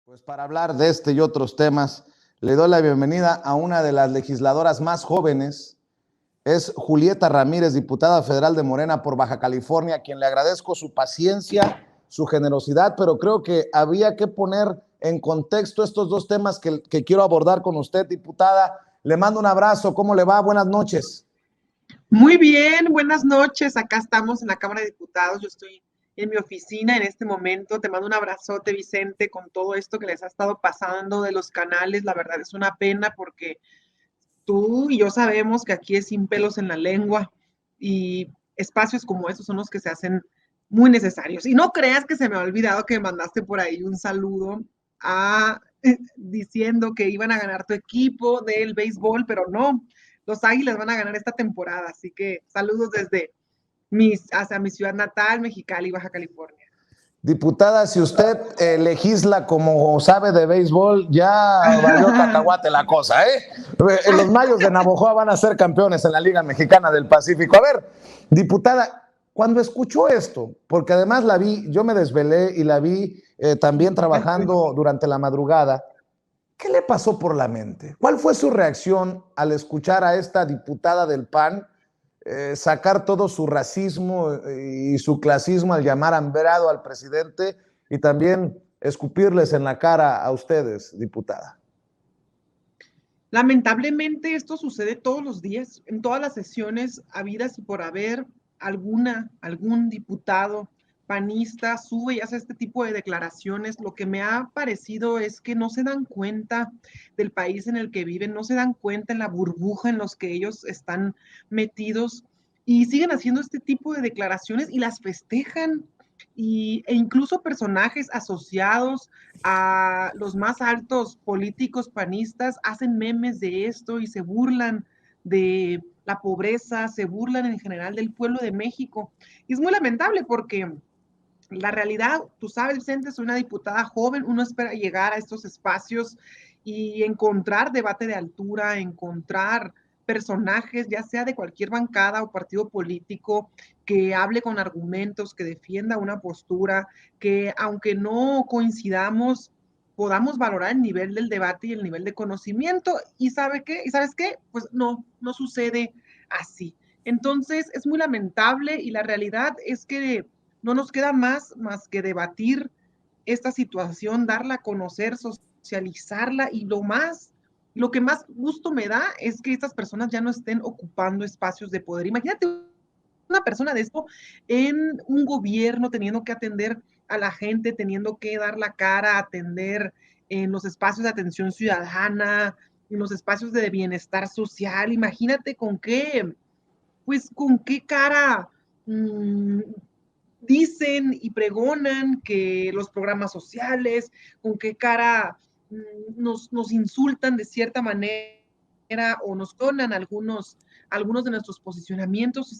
Pues para hablar de este y otros temas, le doy la bienvenida a una de las legisladoras más jóvenes. Es Julieta Ramírez, diputada federal de Morena por Baja California, a quien le agradezco su paciencia, su generosidad, pero creo que había que poner en contexto estos dos temas que quiero abordar con usted, diputada. Le mando un abrazo, ¿cómo le va? Buenas noches. Muy bien, buenas noches. Acá estamos en la Cámara de Diputados. Yo estoy en mi oficina en este momento. Te mando un abrazote, Vicente, con todo esto que les ha estado pasando de los canales. La verdad es una pena porque tú y yo sabemos que aquí es sin pelos en la lengua y espacios como estos son los que se hacen muy necesarios. Y no creas que se me ha olvidado que me mandaste por ahí un saludo diciendo que iban a ganar tu equipo del béisbol, pero no, los Águilas van a ganar esta temporada. Así que saludos desde hacia mi ciudad natal, Mexicali, Baja California. Diputada, si usted legisla como sabe de béisbol, ya valió cacahuate la cosa, ¿eh? Los Mayos de Navojoa van a ser campeones en la Liga Mexicana del Pacífico. A ver, diputada, cuando escuchó esto, porque además la vi, yo me desvelé y la vi también trabajando durante la madrugada, ¿qué le pasó por la mente? ¿Cuál fue su reacción al escuchar a esta diputada del PAN sacar todo su racismo y su clasismo al llamar hambrado al presidente y también escupirles en la cara a ustedes, diputada? Lamentablemente esto sucede todos los días, en todas las sesiones habidas y por haber algún diputado panista sube y hace este tipo de declaraciones. Lo que me ha parecido es que no se dan cuenta del país en el que viven, no se dan cuenta en la burbuja en los que ellos están metidos y siguen haciendo este tipo de declaraciones y las festejan. E incluso personajes asociados a los más altos políticos panistas hacen memes de esto y se burlan de la pobreza, se burlan en general del pueblo de México. Y es muy lamentable porque la realidad, tú sabes, Vicente, soy una diputada joven, uno espera llegar a estos espacios y encontrar debate de altura, encontrar personajes, ya sea de cualquier bancada o partido político, que hable con argumentos, que defienda una postura, que aunque no coincidamos, podamos valorar el nivel del debate y el nivel de conocimiento. ¿Y sabe qué? ¿Y sabes qué? Pues no sucede así. Entonces es muy lamentable y la realidad es que no nos queda más que debatir esta situación, darla a conocer, socializarla y lo que más gusto me da es que estas personas ya no estén ocupando espacios de poder. Imagínate una persona de esto en un gobierno teniendo que atender a la gente, teniendo que dar la cara, atender en los espacios de atención ciudadana, en los espacios de bienestar social. Imagínate con qué cara dicen y pregonan que los programas sociales, con qué cara nos insultan de cierta manera o nos donan algunos de nuestros posicionamientos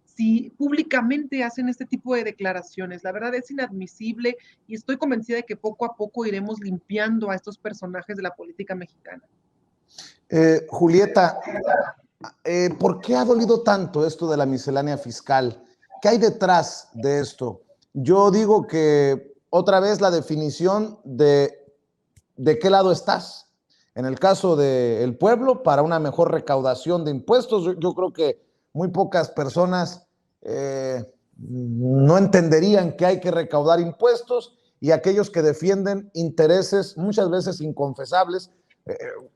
si públicamente hacen este tipo de declaraciones. La verdad es inadmisible y estoy convencida de que poco a poco iremos limpiando a estos personajes de la política mexicana. Julieta, ¿por qué ha dolido tanto esto de la miscelánea fiscal? ¿Qué hay detrás de esto? Yo digo que otra vez la definición de qué lado estás. En el caso del pueblo, para una mejor recaudación de impuestos, yo creo que muy pocas personas no entenderían que hay que recaudar impuestos, y aquellos que defienden intereses muchas veces inconfesables.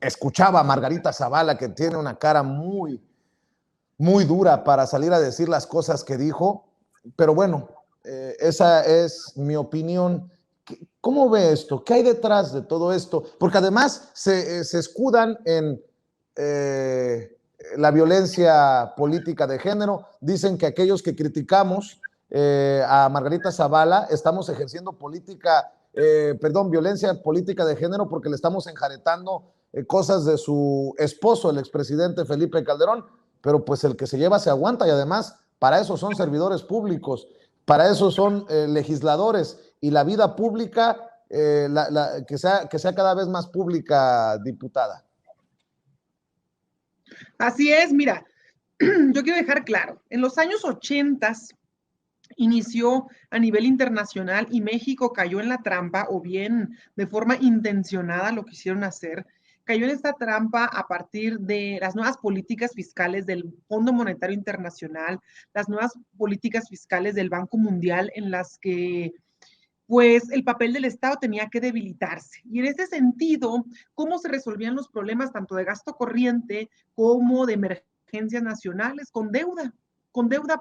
Escuchaba a Margarita Zavala, que tiene una cara muy, muy dura para salir a decir las cosas que dijo, pero bueno, esa es mi opinión. ¿Cómo ve esto? ¿Qué hay detrás de todo esto? Porque además se escudan en la violencia política de género. Dicen que aquellos que criticamos a Margarita Zavala estamos ejerciendo violencia política de género, porque le estamos enjaretando cosas de su esposo, el expresidente Felipe Calderón. Pero pues el que se lleva se aguanta, y además para eso son servidores públicos, para eso son legisladores, y la vida pública que sea cada vez más pública, diputada. Así es, mira, yo quiero dejar claro, en los años 80 inició a nivel internacional y México cayó en la trampa, o bien de forma intencionada lo quisieron hacer, cayó en esta trampa a partir de las nuevas políticas fiscales del Fondo Monetario Internacional, las nuevas políticas fiscales del Banco Mundial, en las que pues el papel del Estado tenía que debilitarse. Y en ese sentido, ¿cómo se resolvían los problemas tanto de gasto corriente como de emergencias nacionales? Con deuda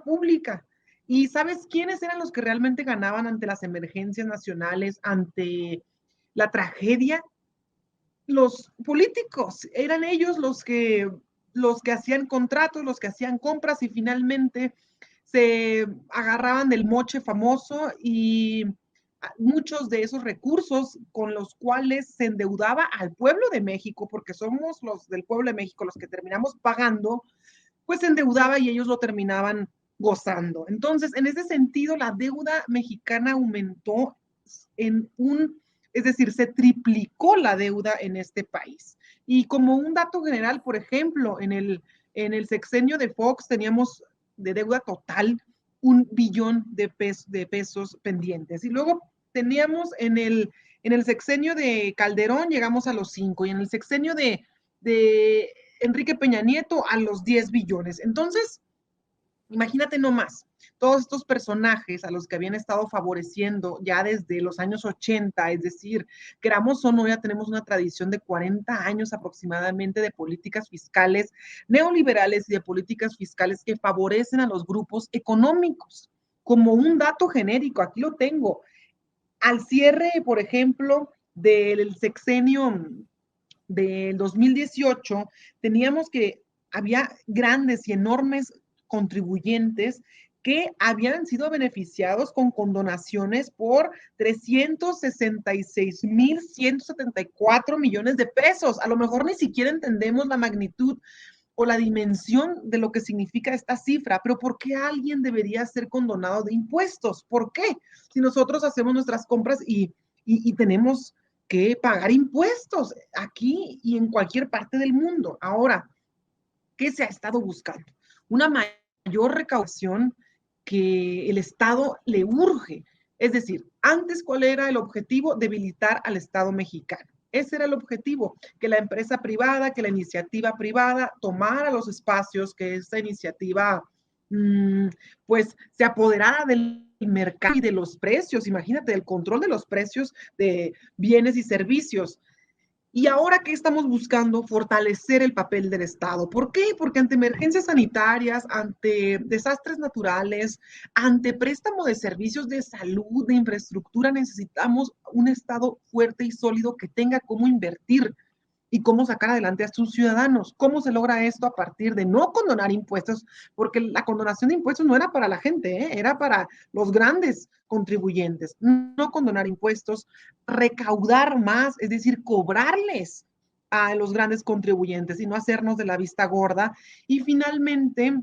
pública. ¿Y sabes quiénes eran los que realmente ganaban ante las emergencias nacionales, ante la tragedia? Los políticos. Eran ellos los que hacían contratos, los que hacían compras y finalmente se agarraban del moche famoso y muchos de esos recursos con los cuales se endeudaba al pueblo de México, porque somos los del pueblo de México los que terminamos pagando, pues se endeudaba y ellos lo terminaban gozando. Entonces, en ese sentido, la deuda mexicana aumentó en es decir, se triplicó la deuda en este país. Y como un dato general, por ejemplo, en el sexenio de Fox teníamos de deuda total 1 billón de pesos pendientes. Y luego teníamos en el sexenio de Calderón llegamos a los 5 y en el sexenio de Enrique Peña Nieto a los 10 billones. Entonces, imagínate nomás, todos estos personajes a los que habían estado favoreciendo ya desde los años 80, es decir, queramos o no, ya tenemos una tradición de 40 años aproximadamente de políticas fiscales neoliberales y de políticas fiscales que favorecen a los grupos económicos. Como un dato genérico, aquí lo tengo, al cierre, por ejemplo, del sexenio del 2018, teníamos que había grandes y enormes contribuyentes que habían sido beneficiados con condonaciones por 366,174 millones de pesos. A lo mejor ni siquiera entendemos la magnitud o la dimensión de lo que significa esta cifra, pero ¿por qué alguien debería ser condonado de impuestos? ¿Por qué? Si nosotros hacemos nuestras compras y tenemos que pagar impuestos aquí y en cualquier parte del mundo. Ahora, ¿qué se ha estado buscando? Una mayor recaudación que el Estado le urge. Es decir, antes, ¿cuál era el objetivo? Debilitar al Estado mexicano. Ese era el objetivo, que la empresa privada, que la iniciativa privada tomara los espacios, que esta iniciativa pues se apoderara del mercado y de los precios, imagínate, del control de los precios de bienes y servicios. Y ahora, ¿qué estamos buscando? Fortalecer el papel del Estado. ¿Por qué? Porque ante emergencias sanitarias, ante desastres naturales, ante préstamo de servicios de salud, de infraestructura, necesitamos un Estado fuerte y sólido que tenga cómo invertir y cómo sacar adelante a sus ciudadanos. ¿Cómo se logra esto? A partir de no condonar impuestos, porque la condonación de impuestos no era para la gente, era para los grandes contribuyentes. No condonar impuestos, recaudar más, es decir, cobrarles a los grandes contribuyentes y no hacernos de la vista gorda. Y finalmente,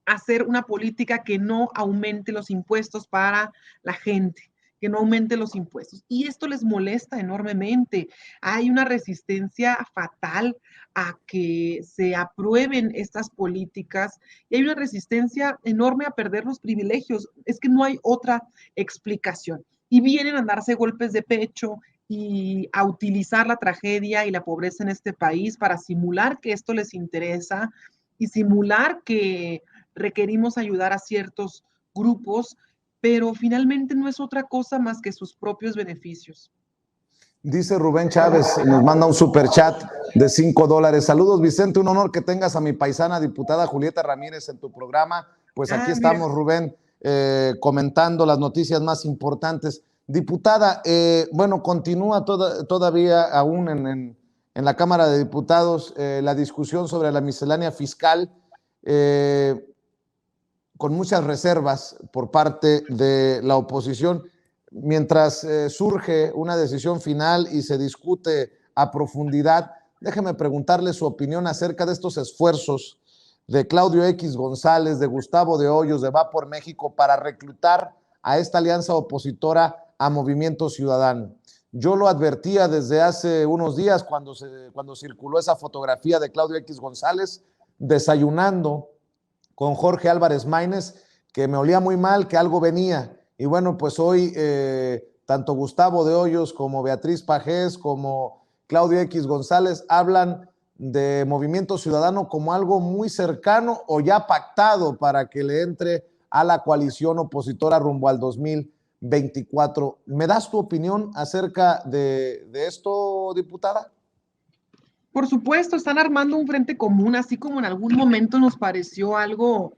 hacer una política que no aumente los impuestos para la gente, que no aumente los impuestos. Y esto les molesta enormemente. Hay una resistencia fatal a que se aprueben estas políticas y hay una resistencia enorme a perder los privilegios. Es que no hay otra explicación. Y vienen a darse golpes de pecho y a utilizar la tragedia y la pobreza en este país para simular que esto les interesa y simular que requerimos ayudar a ciertos grupos, pero finalmente no es otra cosa más que sus propios beneficios. Dice Rubén Chávez, nos manda un superchat de $5. Saludos, Vicente, un honor que tengas a mi paisana diputada Julieta Ramírez en tu programa. Pues aquí estamos, mira. Rubén, comentando las noticias más importantes. Diputada, bueno, continúa todavía aún en la Cámara de Diputados la discusión sobre la miscelánea fiscal, con muchas reservas por parte de la oposición. Mientras surge una decisión final y se discute a profundidad, déjeme preguntarle su opinión acerca de estos esfuerzos de Claudio X González, de Gustavo de Hoyos, de Va por México, para reclutar a esta alianza opositora a Movimiento Ciudadano. Yo lo advertía desde hace unos días cuando circuló esa fotografía de Claudio X González desayunando con Jorge Álvarez Maínez, que me olía muy mal, que algo venía. Y bueno, pues hoy tanto Gustavo de Hoyos como Beatriz Pajés, como Claudio X González hablan de Movimiento Ciudadano como algo muy cercano o ya pactado para que le entre a la coalición opositora rumbo al 2024. ¿Me das tu opinión acerca de esto, diputada? Por supuesto, están armando un frente común, así como en algún momento nos pareció algo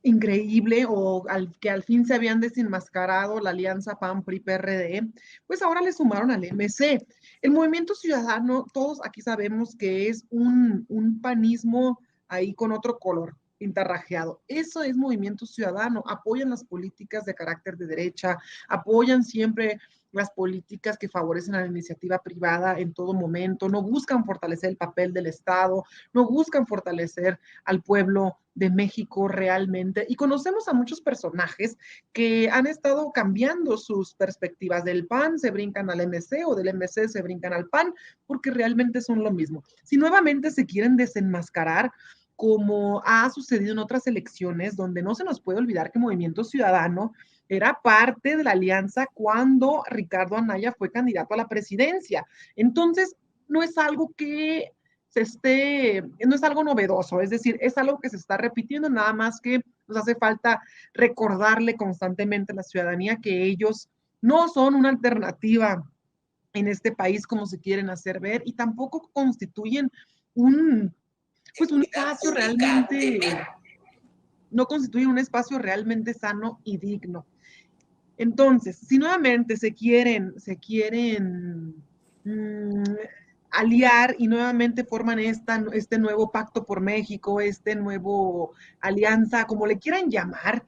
increíble o que al fin se habían desenmascarado la alianza PAN-PRI-PRD, pues ahora le sumaron al MC. El Movimiento Ciudadano, todos aquí sabemos que es un panismo ahí con otro color pintarrajeado. Eso es Movimiento Ciudadano. Apoyan las políticas de carácter de derecha, apoyan siempre las políticas que favorecen a la iniciativa privada en todo momento, no buscan fortalecer el papel del Estado, no buscan fortalecer al pueblo de México realmente. Y conocemos a muchos personajes que han estado cambiando sus perspectivas. Del PAN se brincan al MC o del MC se brincan al PAN, porque realmente son lo mismo. Si nuevamente se quieren desenmascarar, como ha sucedido en otras elecciones, donde no se nos puede olvidar que Movimiento Ciudadano era parte de la alianza cuando Ricardo Anaya fue candidato a la presidencia. Entonces, no es algo que no es algo novedoso, es decir, es algo que se está repitiendo, nada más que nos hace falta recordarle constantemente a la ciudadanía que ellos no son una alternativa en este país como se quieren hacer ver y tampoco constituyen un, pues un espacio realmente, no constituyen un espacio realmente sano y digno. Entonces, si nuevamente se quieren aliar y nuevamente forman este nuevo pacto por México, este nuevo alianza, como le quieran llamar,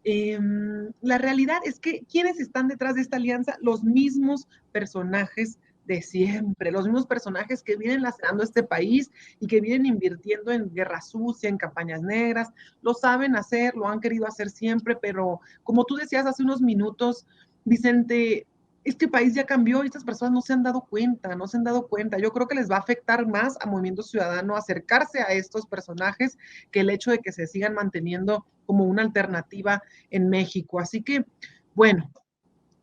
la realidad es que quienes están detrás de esta alianza, los mismos personajes de siempre, los mismos personajes que vienen lacerando este país y que vienen invirtiendo en guerra sucia, en campañas negras, lo saben hacer, lo han querido hacer siempre, pero como tú decías hace unos minutos, Vicente, este país ya cambió y estas personas no se han dado cuenta, no se han dado cuenta. Yo creo que les va a afectar más a Movimiento Ciudadano acercarse a estos personajes que el hecho de que se sigan manteniendo como una alternativa en México. Así que, bueno,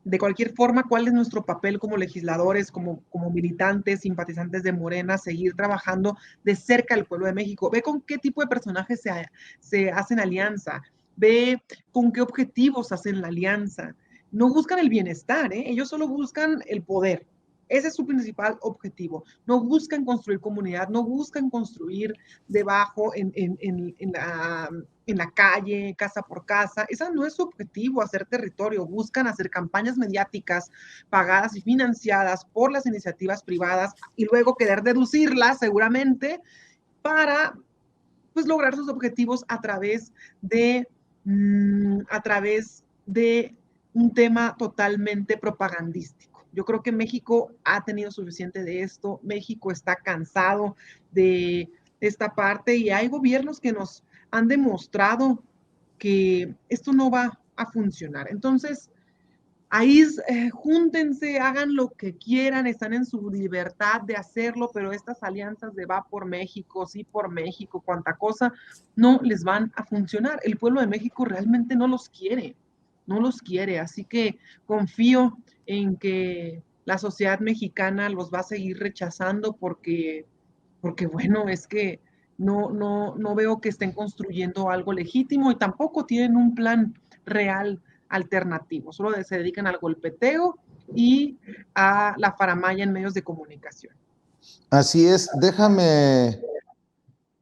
de cualquier forma, ¿cuál es nuestro papel como legisladores, como militantes, simpatizantes de Morena, seguir trabajando de cerca al pueblo de México? Ve con qué tipo de personajes se hacen alianza, ve con qué objetivos hacen la alianza. No buscan el bienestar, ¿eh? Ellos solo buscan el poder. Ese es su principal objetivo. No buscan construir comunidad, no buscan construir debajo en la calle, casa por casa. Ese no es su objetivo, hacer territorio. Buscan hacer campañas mediáticas pagadas y financiadas por las iniciativas privadas y luego querer deducirlas seguramente para pues lograr sus objetivos a través de un tema totalmente propagandístico. Yo creo que México ha tenido suficiente de esto, México está cansado de esta parte y hay gobiernos que nos han demostrado que esto no va a funcionar. Entonces, ahí júntense, hagan lo que quieran, están en su libertad de hacerlo, pero estas alianzas de va por México, sí por México, cuanta cosa, no les van a funcionar. El pueblo de México realmente no los quiere, no los quiere, así que confío en que la sociedad mexicana los va a seguir rechazando porque bueno, es que no veo que estén construyendo algo legítimo y tampoco tienen un plan real alternativo, solo se dedican al golpeteo y a la faramalla en medios de comunicación. Así es, déjame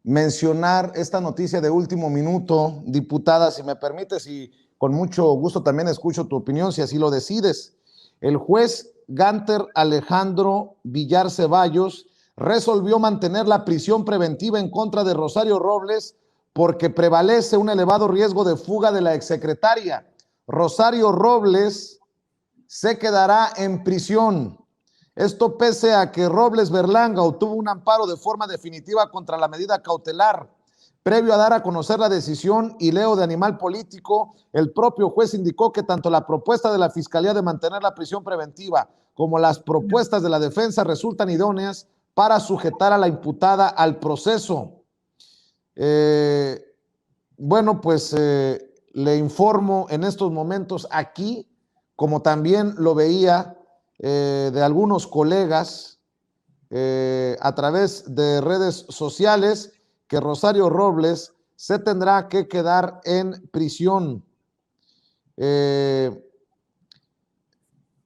mencionar esta noticia de último minuto, diputada, si me permites, y con mucho gusto también escucho tu opinión, si así lo decides. El juez Gánter Alejandro Villar Ceballos resolvió mantener la prisión preventiva en contra de Rosario Robles porque prevalece un elevado riesgo de fuga de la exsecretaria. Rosario Robles se quedará en prisión. Esto pese a que Robles Berlanga obtuvo un amparo de forma definitiva contra la medida cautelar. Previo a dar a conocer la decisión y leo de Animal Político, el propio juez indicó que tanto la propuesta de la Fiscalía de mantener la prisión preventiva como las propuestas de la defensa resultan idóneas para sujetar a la imputada al proceso. Bueno, pues le informo en estos momentos aquí, como también lo veía de algunos colegas a través de redes sociales, que Rosario Robles se tendrá que quedar en prisión.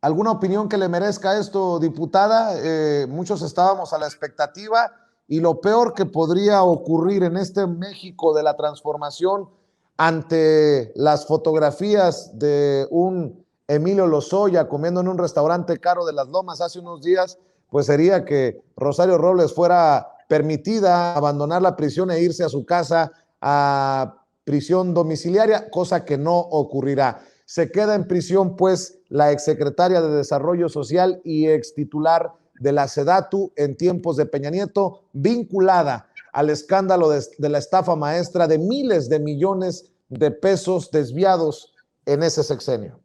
¿Alguna opinión que le merezca esto, diputada? Muchos estábamos a la expectativa, y lo peor que podría ocurrir en este México de la transformación, ante las fotografías de un Emilio Lozoya comiendo en un restaurante caro de Las Lomas hace unos días, pues sería que Rosario Robles fuera permitida abandonar la prisión e irse a su casa a prisión domiciliaria, cosa que no ocurrirá. Se queda en prisión, pues, la exsecretaria de Desarrollo Social y extitular de la SEDATU en tiempos de Peña Nieto, vinculada al escándalo de la estafa maestra de miles de millones de pesos desviados en ese sexenio.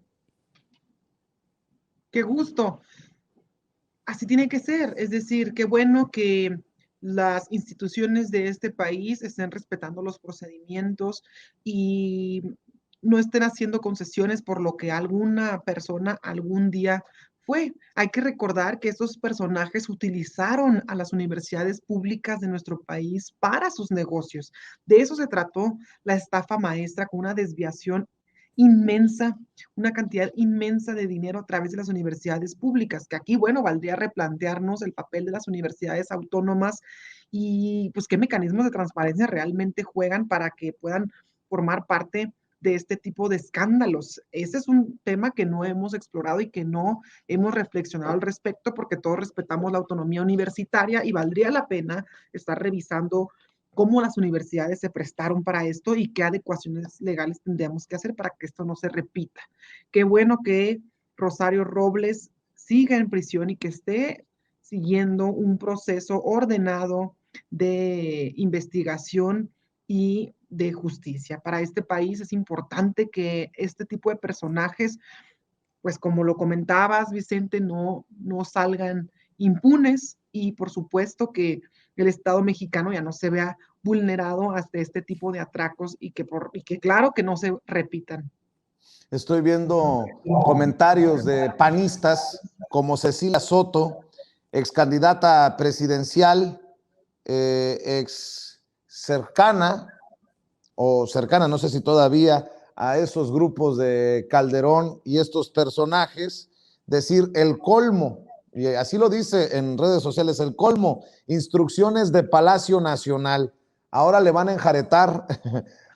Qué gusto. Así tiene que ser. Es decir, qué bueno que las instituciones de este país estén respetando los procedimientos y no estén haciendo concesiones por lo que alguna persona algún día fue. Hay que recordar que estos personajes utilizaron a las universidades públicas de nuestro país para sus negocios. De eso se trató la estafa maestra, con una desviación inmensa, una cantidad inmensa de dinero a través de las universidades públicas, que aquí, bueno, valdría replantearnos el papel de las universidades autónomas y pues qué mecanismos de transparencia realmente juegan para que puedan formar parte de este tipo de escándalos. Ese es un tema que no hemos explorado y que no hemos reflexionado al respecto, porque todos respetamos la autonomía universitaria y valdría la pena estar revisando cómo las universidades se prestaron para esto y qué adecuaciones legales tendríamos que hacer para que esto no se repita. Qué bueno que Rosario Robles siga en prisión y que esté siguiendo un proceso ordenado de investigación y de justicia. Para este país es importante que este tipo de personajes, pues como lo comentabas, Vicente, no salgan impunes, y por supuesto que el Estado mexicano ya no se vea vulnerado hasta este tipo de atracos y que claro que no se repitan. Estoy viendo comentarios de panistas como Cecilia Soto, ex candidata presidencial, ex cercana o cercana, no sé si todavía, a esos grupos de Calderón y estos personajes, decir el colmo, y así lo dice en redes sociales, el colmo, instrucciones de Palacio Nacional. Ahora le van a enjaretar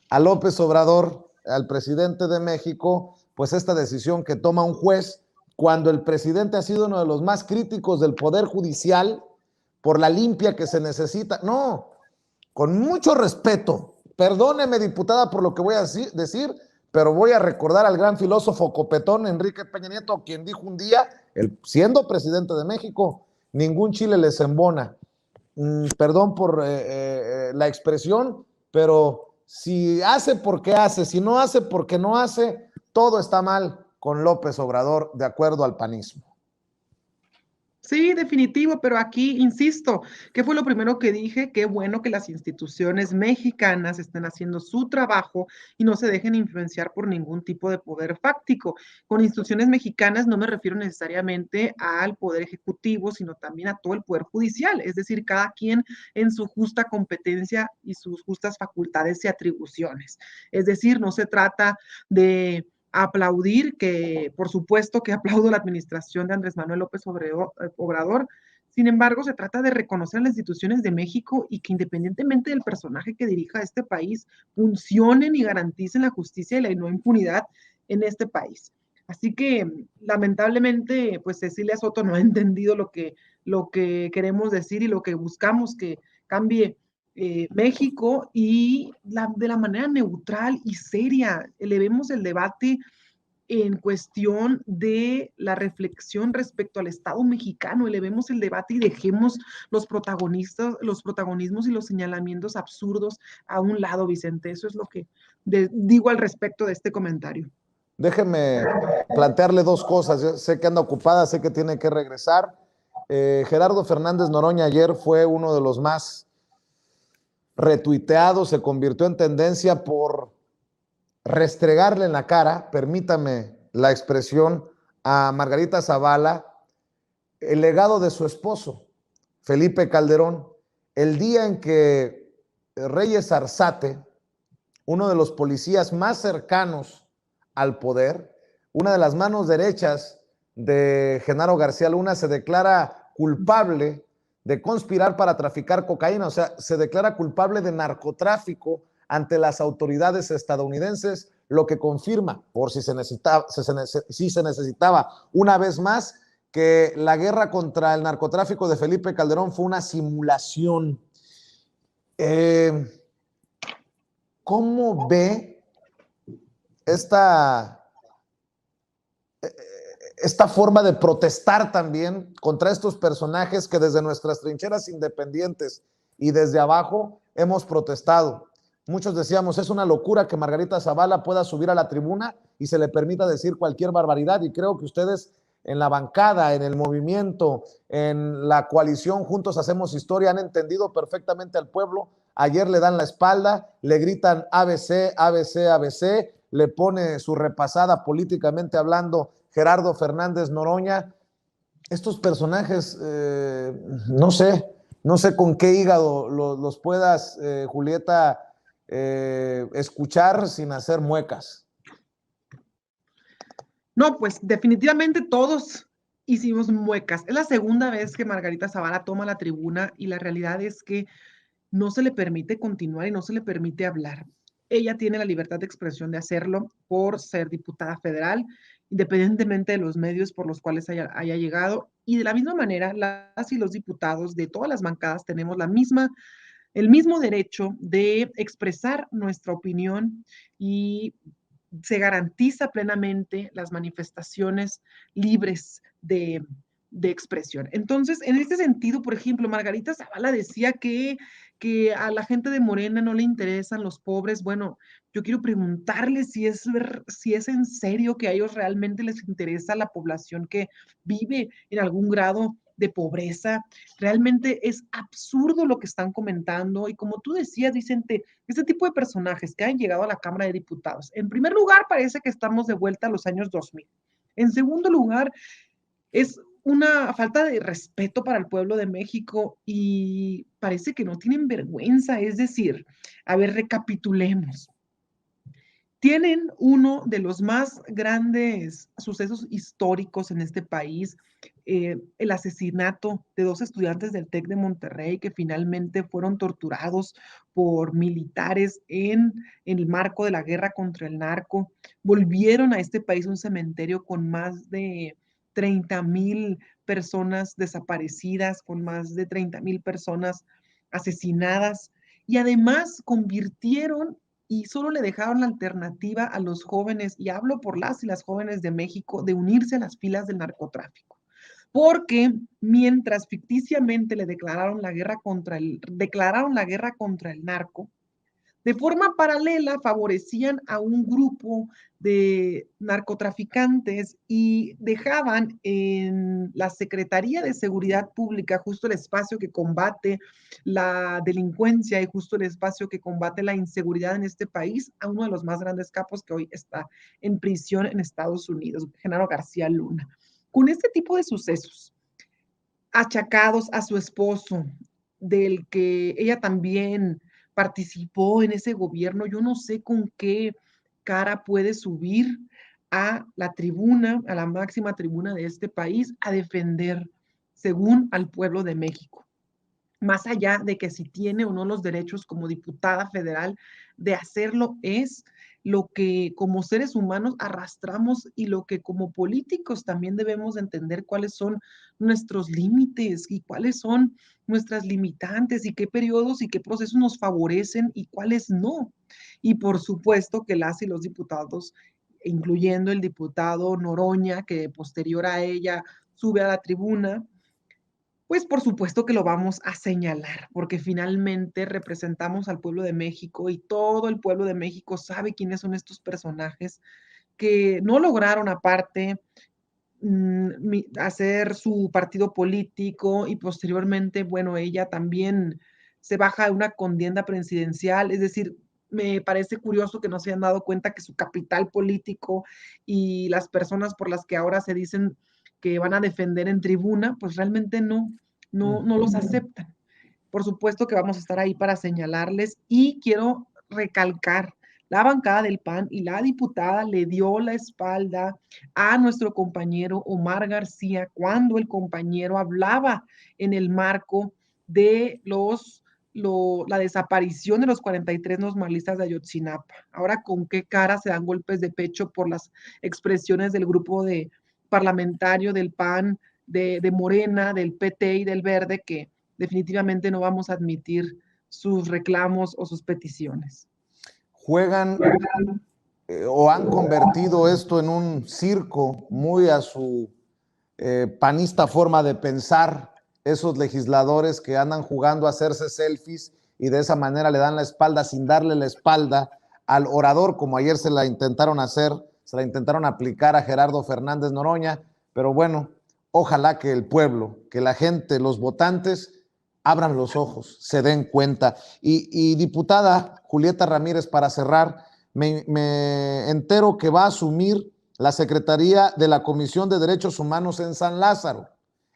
a López Obrador, al presidente de México, pues esta decisión que toma un juez, cuando el presidente ha sido uno de los más críticos del Poder Judicial por la limpia que se necesita. No, con mucho respeto, perdóneme, diputada, por lo que voy a decir, pero voy a recordar al gran filósofo copetón Enrique Peña Nieto, quien dijo un día, siendo presidente de México, ningún chile les embona. Perdón por la expresión, pero si hace porque hace, si no hace porque no hace, todo está mal con López Obrador, de acuerdo al panismo. Sí, definitivo, pero aquí insisto, ¿qué fue lo primero que dije? Qué bueno que las instituciones mexicanas estén haciendo su trabajo y no se dejen influenciar por ningún tipo de poder fáctico. Con instituciones mexicanas no me refiero necesariamente al poder ejecutivo, sino también a todo el poder judicial, es decir, cada quien en su justa competencia y sus justas facultades y atribuciones. Es decir, no se trata de aplaudir, que por supuesto que aplaudo la administración de Andrés Manuel López Obrador. Sin embargo, se trata de reconocer las instituciones de México y que independientemente del personaje que dirija este país, funcionen y garanticen la justicia y la no impunidad en este país. Así que lamentablemente, pues Cecilia Soto no ha entendido lo que queremos decir y lo que buscamos que cambie México, y de la manera neutral y seria. Elevemos el debate en cuestión de la reflexión respecto al Estado mexicano, elevemos el debate y dejemos los protagonismos y los señalamientos absurdos a un lado, Vicente. Eso es lo que digo al respecto de este comentario. Déjeme plantearle dos cosas. Yo sé que anda ocupada, sé que tiene que regresar. Gerardo Fernández Noroña ayer fue uno de los más retuiteados, se convirtió en tendencia por restregarle en la cara, permítame la expresión, a Margarita Zavala el legado de su esposo, Felipe Calderón, el día en que Reyes Arzate, uno de los policías más cercanos al poder, una de las manos derechas de Genaro García Luna, se declara culpable de conspirar para traficar cocaína, o sea, se declara culpable de narcotráfico ante las autoridades estadounidenses, lo que confirma, por si se necesitaba una vez más, que la guerra contra el narcotráfico de Felipe Calderón fue una simulación. ¿Cómo ve esta forma de protestar también contra estos personajes que desde nuestras trincheras independientes y desde abajo hemos protestado? Muchos decíamos, es una locura que Margarita Zavala pueda subir a la tribuna y se le permita decir cualquier barbaridad, y creo que ustedes en la bancada, en el movimiento, en la coalición Juntos Hacemos Historia han entendido perfectamente al pueblo. Ayer le dan la espalda, le gritan ABC, ABC, ABC, le pone su repasada políticamente hablando Gerardo Fernández Noroña. Estos personajes, no sé con qué hígado los puedas, Julieta, escuchar sin hacer muecas. No, pues definitivamente todos hicimos muecas. Es la segunda vez que Margarita Zavala toma la tribuna y la realidad es que no se le permite continuar y no se le permite hablar. Ella tiene la libertad de expresión de hacerlo por ser diputada federal, independientemente de los medios por los cuales haya llegado. Y de la misma manera, las y los diputados de todas las bancadas tenemos el mismo derecho de expresar nuestra opinión y se garantiza plenamente las manifestaciones libres de expresión. Entonces, en este sentido, por ejemplo, Margarita Zavala decía que a la gente de Morena no le interesan los pobres. Bueno, yo quiero preguntarle si es en serio que a ellos realmente les interesa la población que vive en algún grado de pobreza. Realmente es absurdo lo que están comentando y como tú decías, Vicente, este tipo de personajes que han llegado a la Cámara de Diputados, en primer lugar, parece que estamos de vuelta a los años 2000. En segundo lugar, es una falta de respeto para el pueblo de México y parece que no tienen vergüenza. Es decir, a ver, recapitulemos. Tienen uno de los más grandes sucesos históricos en este país, el asesinato de 2 estudiantes del TEC de Monterrey que finalmente fueron torturados por militares en el marco de la guerra contra el narco. Volvieron a este país un cementerio con más de 30,000 personas desaparecidas, con más de 30,000 personas asesinadas y además convirtieron y solo le dejaron la alternativa a los jóvenes, y hablo por las y las jóvenes de México, de unirse a las filas del narcotráfico. Porque mientras ficticiamente le declararon la guerra contra el narco, de forma paralela favorecían a un grupo de narcotraficantes y dejaban en la Secretaría de Seguridad Pública justo el espacio que combate la delincuencia y justo el espacio que combate la inseguridad en este país a uno de los más grandes capos que hoy está en prisión en Estados Unidos, Genaro García Luna. Con este tipo de sucesos achacados a su esposo, del que ella también participó en ese gobierno, yo no sé con qué cara puede subir a la tribuna, a la máxima tribuna de este país, a defender, según al pueblo de México. Más allá de que si tiene o no los derechos como diputada federal de hacerlo, es lo que como seres humanos arrastramos y lo que como políticos también debemos entender cuáles son nuestros límites y cuáles son nuestras limitantes y qué periodos y qué procesos nos favorecen y cuáles no. Y por supuesto que las y los diputados, incluyendo el diputado Noroña, que posterior a ella sube a la tribuna, pues por supuesto que lo vamos a señalar, porque finalmente representamos al pueblo de México y todo el pueblo de México sabe quiénes son estos personajes que no lograron aparte hacer su partido político y posteriormente, bueno, ella también se baja a una contienda presidencial, es decir, me parece curioso que no se hayan dado cuenta que su capital político y las personas por las que ahora se dicen que van a defender en tribuna, pues realmente no los aceptan. Por supuesto que vamos a estar ahí para señalarles y quiero recalcar, la bancada del PAN y la diputada le dio la espalda a nuestro compañero Omar García cuando el compañero hablaba en el marco de la desaparición de los 43 normalistas de Ayotzinapa. Ahora, ¿con qué cara se dan golpes de pecho por las expresiones del grupo de parlamentario del PAN, de Morena, del PT y del Verde, que definitivamente no vamos a admitir sus reclamos o sus peticiones? Juegan o han convertido esto en un circo muy a su panista forma de pensar, esos legisladores que andan jugando a hacerse selfies y de esa manera le dan la espalda sin darle la espalda al orador, como ayer se la intentaron hacer, se la intentaron aplicar a Gerardo Fernández Noroña, pero bueno, ojalá que el pueblo, que la gente, los votantes abran los ojos, se den cuenta. Y diputada Julieta Ramírez, para cerrar, me entero que va a asumir la Secretaría de la Comisión de Derechos Humanos en San Lázaro.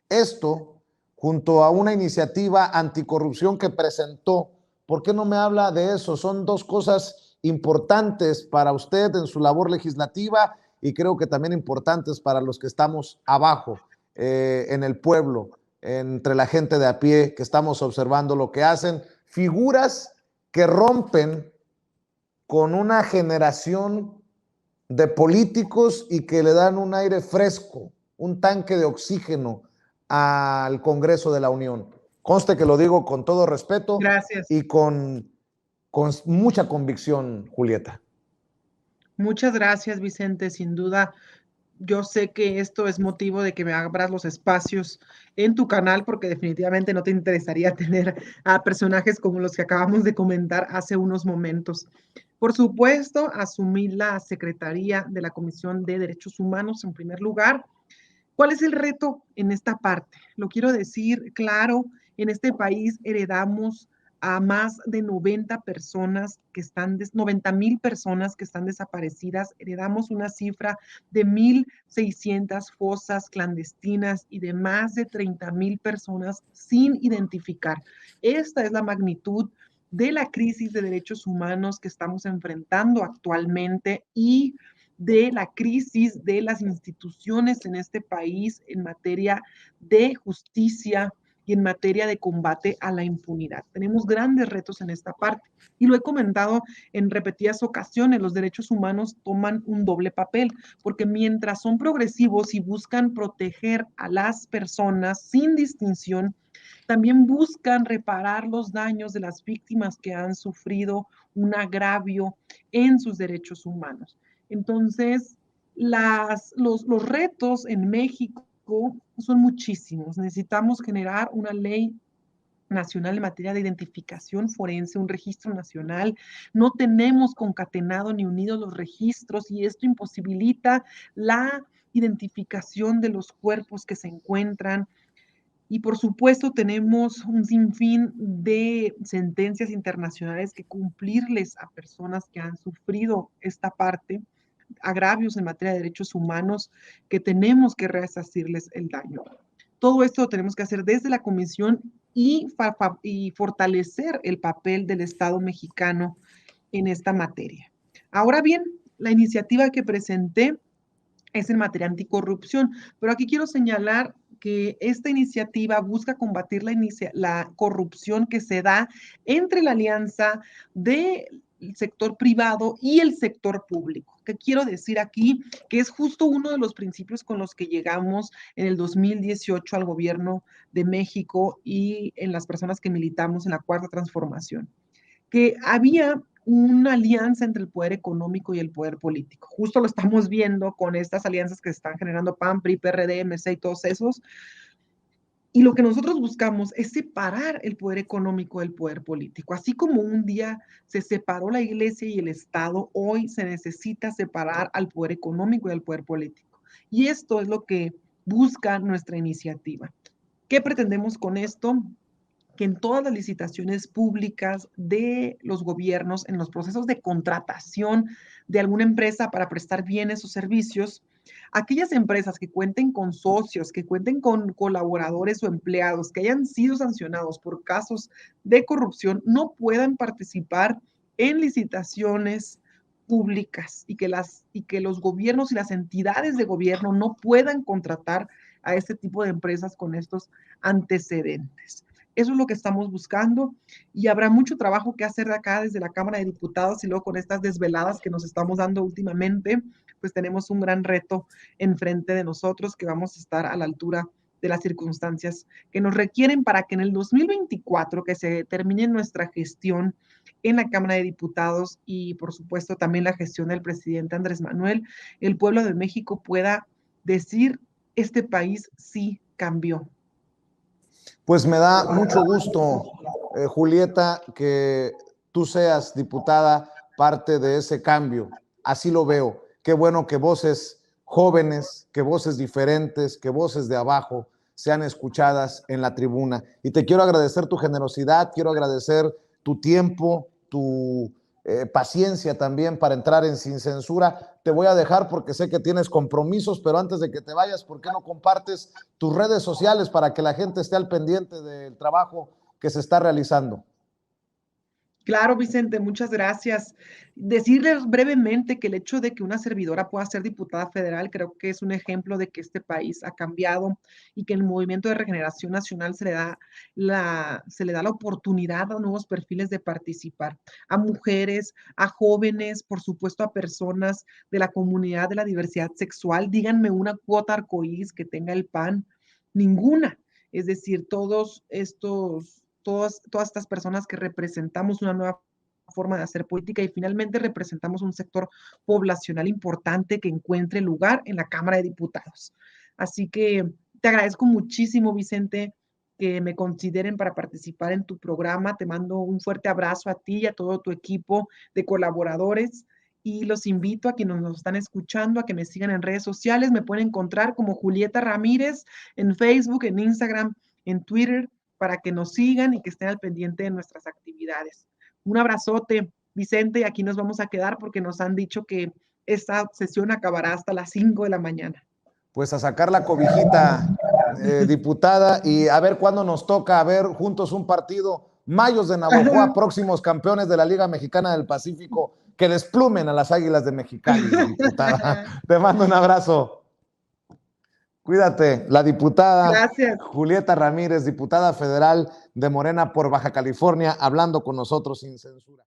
Esto, junto a una iniciativa anticorrupción que presentó. ¿Por qué no me habla de eso? Son dos cosas importantes para usted en su labor legislativa y creo que también importantes para los que estamos abajo, en el pueblo, entre la gente de a pie, que estamos observando lo que hacen. Figuras que rompen con una generación de políticos y que le dan un aire fresco, un tanque de oxígeno al Congreso de la Unión. Conste que lo digo con todo respeto. Gracias. Y con mucha convicción, Julieta. Muchas gracias, Vicente. Sin duda, yo sé que esto es motivo de que me abras los espacios en tu canal, porque definitivamente no te interesaría tener a personajes como los que acabamos de comentar hace unos momentos. Por supuesto, asumí la Secretaría de la Comisión de Derechos Humanos en primer lugar. ¿Cuál es el reto en esta parte? Lo quiero decir claro, en este país heredamos a más de 90 personas que están, 90,000 personas que están desaparecidas, heredamos una cifra de 1,600 fosas clandestinas y de más de 30,000 personas sin identificar. Esta es la magnitud de la crisis de derechos humanos que estamos enfrentando actualmente y de la crisis de las instituciones en este país en materia de justicia y en materia de combate a la impunidad. Tenemos grandes retos en esta parte y lo he comentado en repetidas ocasiones, los derechos humanos toman un doble papel, porque mientras son progresivos y buscan proteger a las personas sin distinción, también buscan reparar los daños de las víctimas que han sufrido un agravio en sus derechos humanos. Entonces, los retos en México son muchísimos. Necesitamos generar una ley nacional en materia de identificación forense, un registro nacional. No tenemos concatenado ni unidos los registros y esto imposibilita la identificación de los cuerpos que se encuentran. Y por supuesto tenemos un sinfín de sentencias internacionales que cumplirles a personas que han sufrido esta parte, agravios en materia de derechos humanos, que tenemos que resarcirles el daño. Todo esto lo tenemos que hacer desde la Comisión y fortalecer el papel del Estado mexicano en esta materia. Ahora bien, la iniciativa que presenté es en materia anticorrupción, pero aquí quiero señalar que esta iniciativa busca combatir la corrupción que se da entre la alianza del sector privado y el sector público. ¿Qué quiero decir aquí? Que es justo uno de los principios con los que llegamos en el 2018 al gobierno de México y en las personas que militamos en la Cuarta Transformación, que había una alianza entre el poder económico y el poder político. Justo lo estamos viendo con estas alianzas que están generando PAN, PRI, PRD, MC y todos esos. Y lo que nosotros buscamos es separar el poder económico del poder político. Así como un día se separó la iglesia y el Estado, hoy se necesita separar al poder económico y al poder político. Y esto es lo que busca nuestra iniciativa. ¿Qué pretendemos con esto? que en todas las licitaciones públicas de los gobiernos, en los procesos de contratación de alguna empresa para prestar bienes o servicios, aquellas empresas que cuenten con socios, que cuenten con colaboradores o empleados que hayan sido sancionados por casos de corrupción, no puedan participar en licitaciones públicas y que los gobiernos y las entidades de gobierno no puedan contratar a este tipo de empresas con estos antecedentes. Eso es lo que estamos buscando y habrá mucho trabajo que hacer de acá desde la Cámara de Diputados y luego con estas desveladas que nos estamos dando últimamente, pues tenemos un gran reto enfrente de nosotros que vamos a estar a la altura de las circunstancias que nos requieren para que en el 2024, que se termine nuestra gestión en la Cámara de Diputados y por supuesto también la gestión del presidente Andrés Manuel, el pueblo de México pueda decir, este país sí cambió. Pues me da mucho gusto, Julieta, que tú seas diputada, parte de ese cambio. Así lo veo. Qué bueno que voces jóvenes, que voces diferentes, que voces de abajo sean escuchadas en la tribuna. Y te quiero agradecer tu generosidad, quiero agradecer tu tiempo, tu paciencia también para entrar en Sin Censura. Te voy a dejar porque sé que tienes compromisos, pero antes de que te vayas, ¿por qué no compartes tus redes sociales para que la gente esté al pendiente del trabajo que se está realizando? Claro, Vicente, muchas gracias. Decirles brevemente que el hecho de que una servidora pueda ser diputada federal creo que es un ejemplo de que este país ha cambiado y que el Movimiento de Regeneración Nacional se le da la oportunidad a nuevos perfiles de participar, a mujeres, a jóvenes, por supuesto a personas de la comunidad de la diversidad sexual. Díganme una cuota arcoíris que tenga el PAN, ninguna. Es decir, todas estas personas que representamos una nueva forma de hacer política y finalmente representamos un sector poblacional importante que encuentre lugar en la Cámara de Diputados. Así que te agradezco muchísimo, Vicente, que me consideren para participar en tu programa. Te mando un fuerte abrazo a ti y a todo tu equipo de colaboradores y los invito a quienes nos están escuchando a que me sigan en redes sociales. Me pueden encontrar como Julieta Ramírez en Facebook, en Instagram, en Twitter para que nos sigan y que estén al pendiente de nuestras actividades. Un abrazote, Vicente, y aquí nos vamos a quedar porque nos han dicho que esta sesión acabará hasta las 5 de la mañana. Pues a sacar la cobijita, diputada, y a ver cuándo nos toca ver juntos un partido. Mayos de Navojoa, próximos campeones de la Liga Mexicana del Pacífico, que desplumen a las Águilas de Mexicali, diputada. Te mando un abrazo. Cuídate, la diputada Gracias. Julieta Ramírez, diputada federal de Morena por Baja California, hablando con nosotros sin censura.